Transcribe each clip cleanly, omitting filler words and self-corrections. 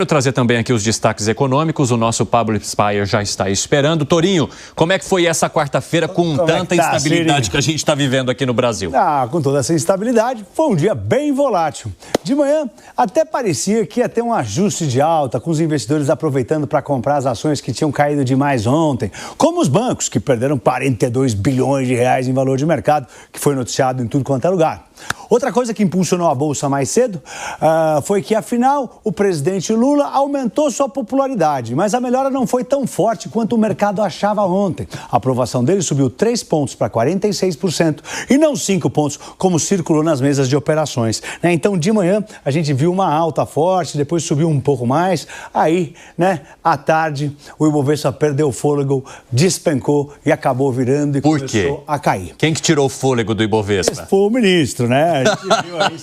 Vou trazer também aqui os destaques econômicos. O nosso Pablo Spire já está esperando. Torinho, como é que foi essa quarta-feira com tanta instabilidade que a gente está vivendo aqui no Brasil? Com toda essa instabilidade, foi um dia bem volátil. De manhã, até parecia que ia ter um ajuste de alta, com os investidores aproveitando para comprar as ações que tinham caído demais ontem, como os bancos, que perderam 42 bilhões de reais em valor de mercado, que foi noticiado em tudo quanto é lugar. Outra coisa que impulsionou a Bolsa mais cedo foi que, afinal, o presidente Lula aumentou sua popularidade, mas a melhora não foi tão forte quanto o mercado achava ontem. A aprovação dele subiu 3 pontos para 46% e não 5 pontos, como circulou nas mesas de operações. Então, de manhã, a gente viu uma alta forte, depois subiu um pouco mais. Aí, à tarde, o Ibovespa perdeu o fôlego, despencou e acabou virando e começou a cair. Quem que tirou o fôlego do Ibovespa? Esse foi o ministro, A gente viu aí,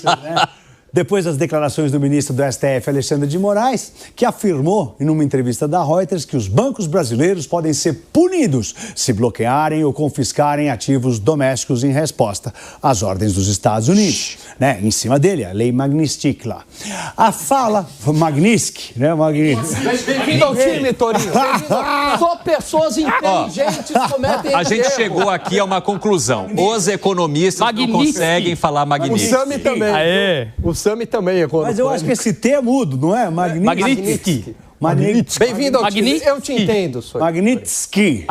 Depois das declarações do ministro do STF, Alexandre de Moraes, que afirmou, em uma entrevista da Reuters, que os bancos brasileiros podem ser punidos se bloquearem ou confiscarem ativos domésticos em resposta às ordens dos Estados Unidos. Em cima dele, a lei Magnitsky lá. A fala... Magnitsky, Bem-vindo ao time, Torinho. Só pessoas inteligentes cometem A gente chegou aqui a uma conclusão. Os economistas não conseguem falar Magnitsky. O Sami também. O Sami também errou. Mas eu acho que esse T é mudo, não é? Magnitsky. Bem-vindo ao time. Eu te entendo, senhor. Magnitsky.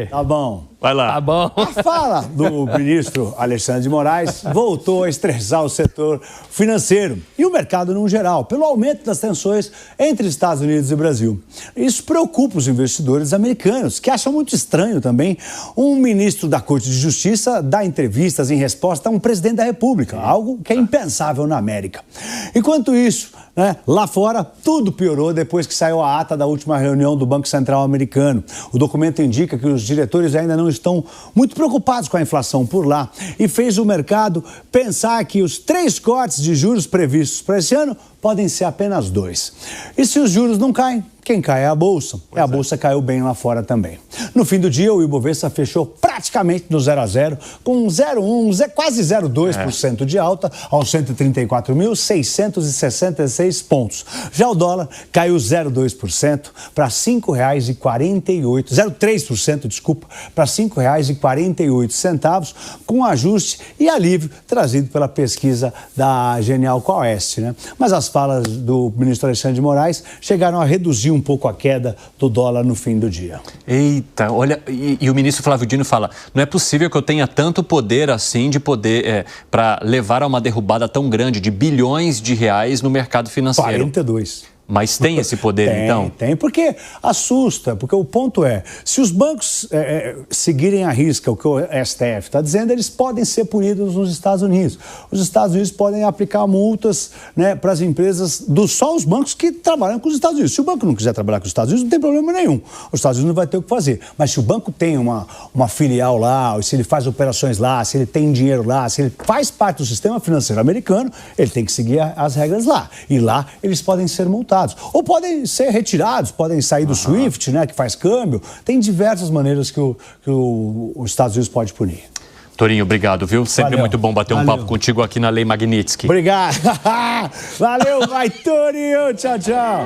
Tá bom. Vai lá. Tá bom. A fala do ministro Alexandre de Moraes voltou a estressar o setor financeiro e o mercado no geral, pelo aumento das tensões entre Estados Unidos e Brasil. Isso preocupa os investidores americanos, que acham muito estranho também um ministro da Corte de Justiça dar entrevistas em resposta a um presidente da República, algo que é impensável na América. Enquanto isso, lá fora, tudo piorou depois que saiu a ata da última reunião do Banco Central americano. O documento indica que os diretores ainda não estão muito preocupados com a inflação por lá e fez o mercado pensar que os 3 cortes de juros previstos para esse ano podem ser apenas 2. E se os juros não caem, quem cai é a Bolsa. E a Bolsa caiu bem lá fora também. No fim do dia, o Ibovespa fechou praticamente no 0 a 0, com 0,1, quase 0,2% de alta, aos 134.666 pontos. Já o dólar caiu 0,2% para R$ 5,48, 0,3%, desculpa, para R$ 5,48, com ajuste e alívio trazido pela pesquisa da Genial Quest, Mas as falas do ministro Alexandre de Moraes chegaram a reduzir um pouco a queda do dólar no fim do dia. Eita, olha, e o ministro Flávio Dino fala, não é possível que eu tenha tanto poder assim de poder para levar a uma derrubada tão grande de bilhões de reais no mercado financeiro. 42. Mas tem esse poder, então? Tem, porque assusta, porque o ponto é, se os bancos seguirem à risca o que o STF está dizendo, eles podem ser punidos nos Estados Unidos. Os Estados Unidos podem aplicar multas para as empresas, só os bancos que trabalham com os Estados Unidos. Se o banco não quiser trabalhar com os Estados Unidos, não tem problema nenhum. Os Estados Unidos não vai ter o que fazer. Mas se o banco tem uma filial lá, ou se ele faz operações lá, se ele tem dinheiro lá, se ele faz parte do sistema financeiro americano, ele tem que seguir as regras lá. E lá eles podem ser multados. Ou podem ser retirados, podem sair do SWIFT, que faz câmbio. Tem diversas maneiras que os Estados Unidos pode punir. Torinho, obrigado, viu? Sempre muito bom bater um papo contigo aqui na Lei Magnitsky. Obrigado. Valeu, vai, Torinho. Tchau, tchau.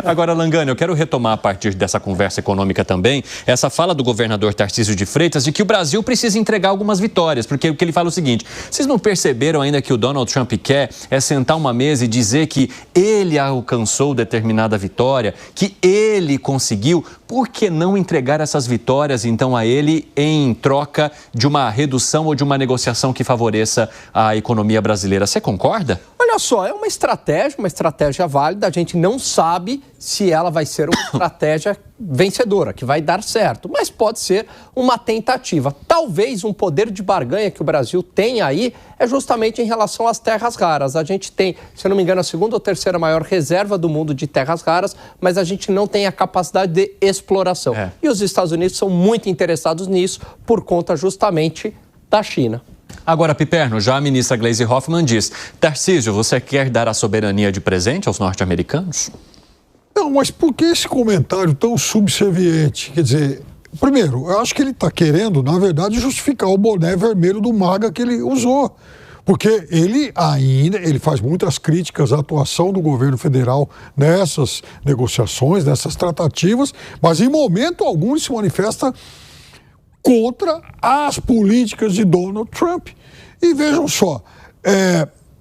Agora, Langani, eu quero retomar a partir dessa conversa econômica também, essa fala do governador Tarcísio de Freitas de que o Brasil precisa entregar algumas vitórias, porque ele fala o seguinte, vocês não perceberam ainda que o Donald Trump quer sentar uma mesa e dizer que ele alcançou determinada vitória, que ele conseguiu, por que não entregar essas vitórias, então, a ele em troca de uma redução ou de uma negociação que favoreça a economia brasileira? Você concorda? Olha só, é uma estratégia válida, a gente não sabe se ela vai ser uma estratégia vencedora, que vai dar certo, mas pode ser uma tentativa. Talvez um poder de barganha que o Brasil tem aí é justamente em relação às terras raras. A gente tem, se eu não me engano, a 2ª ou 3ª maior reserva do mundo de terras raras, mas a gente não tem a capacidade de exploração. E os Estados Unidos são muito interessados nisso por conta justamente da China. Agora, Piperno, já a ministra Gleisi Hoffmann diz, Tarcísio, você quer dar a soberania de presente aos norte-americanos? Não, mas por que esse comentário tão subserviente? Quer dizer, primeiro, eu acho que ele está querendo, na verdade, justificar o boné vermelho do MAGA que ele usou. Porque ele faz muitas críticas à atuação do governo federal nessas negociações, nessas tratativas, mas em momento algum ele se manifesta contra as políticas de Donald Trump. E vejam só,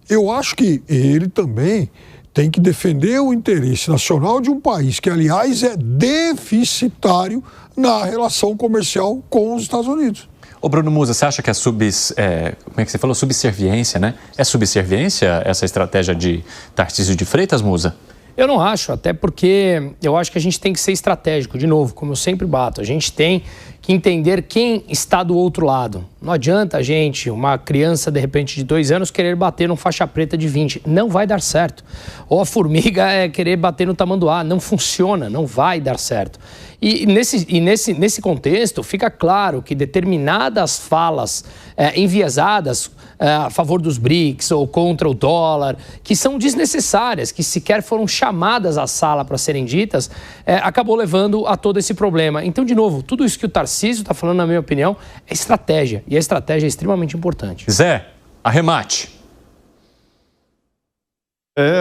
eu acho que ele também tem que defender o interesse nacional de um país que, aliás, é deficitário na relação comercial com os Estados Unidos. Ô Bruno Musa, você acha que como é que você falou? Subserviência, né? É subserviência essa estratégia de Tarcísio de Freitas, Musa? Eu não acho, até porque eu acho que a gente tem que ser estratégico, de novo, como eu sempre bato. A gente tem que entender quem está do outro lado. Não adianta a gente, uma criança de repente de 2 anos, querer bater num faixa preta de 20. Não vai dar certo. Ou a formiga querer bater no tamanduá. Não funciona, não vai dar certo. E nesse contexto, fica claro que determinadas falas enviesadas a favor dos BRICS ou contra o dólar, que são desnecessárias, que sequer foram chamadas à sala para serem ditas, acabou levando a todo esse problema. Então, de novo, tudo isso que o Tarcísio está falando, na minha opinião, é estratégia. E a estratégia é extremamente importante. Zé, arremate.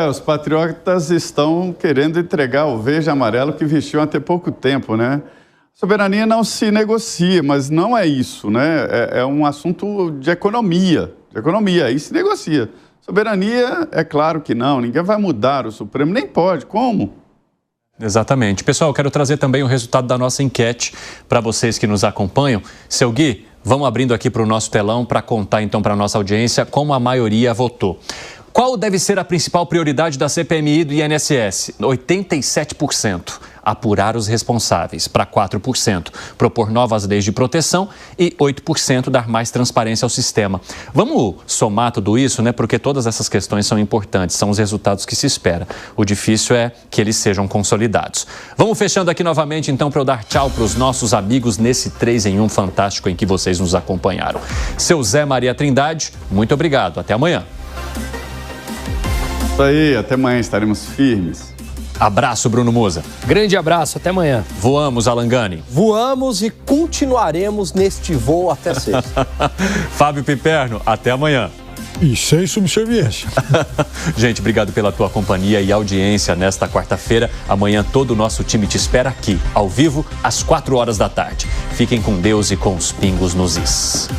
Os patriotas estão querendo entregar o verde e amarelo que vestiu até pouco tempo, né? Soberania não se negocia, mas não é isso, né? É um assunto de economia, aí se negocia. Soberania, é claro que não, ninguém vai mudar o Supremo, nem pode, como? Exatamente. Pessoal, eu quero trazer também o resultado da nossa enquete para vocês que nos acompanham. Seu Gui, vamos abrindo aqui para o nosso telão para contar então para a nossa audiência como a maioria votou. Qual deve ser a principal prioridade da CPMI do INSS? 87%. Apurar os responsáveis. Para 4%. Propor novas leis de proteção. E 8% dar mais transparência ao sistema. Vamos somar tudo isso, né? Porque todas essas questões são importantes. São os resultados que se espera. O difícil é que eles sejam consolidados. Vamos fechando aqui novamente, então, para eu dar tchau para os nossos amigos nesse 3 em 1 fantástico em que vocês nos acompanharam. Seu Zé Maria Trindade, muito obrigado. Até amanhã. Isso aí, até amanhã estaremos firmes. Abraço, Bruno Musa. Grande abraço, até amanhã. Voamos, Alan Gani. Voamos e continuaremos neste voo até sexta. Fábio Piperno, até amanhã. E sem subserviência. Gente, obrigado pela tua companhia e audiência nesta quarta-feira. Amanhã todo o nosso time te espera aqui, ao vivo, às 4 horas da tarde. Fiquem com Deus e com os pingos nos is.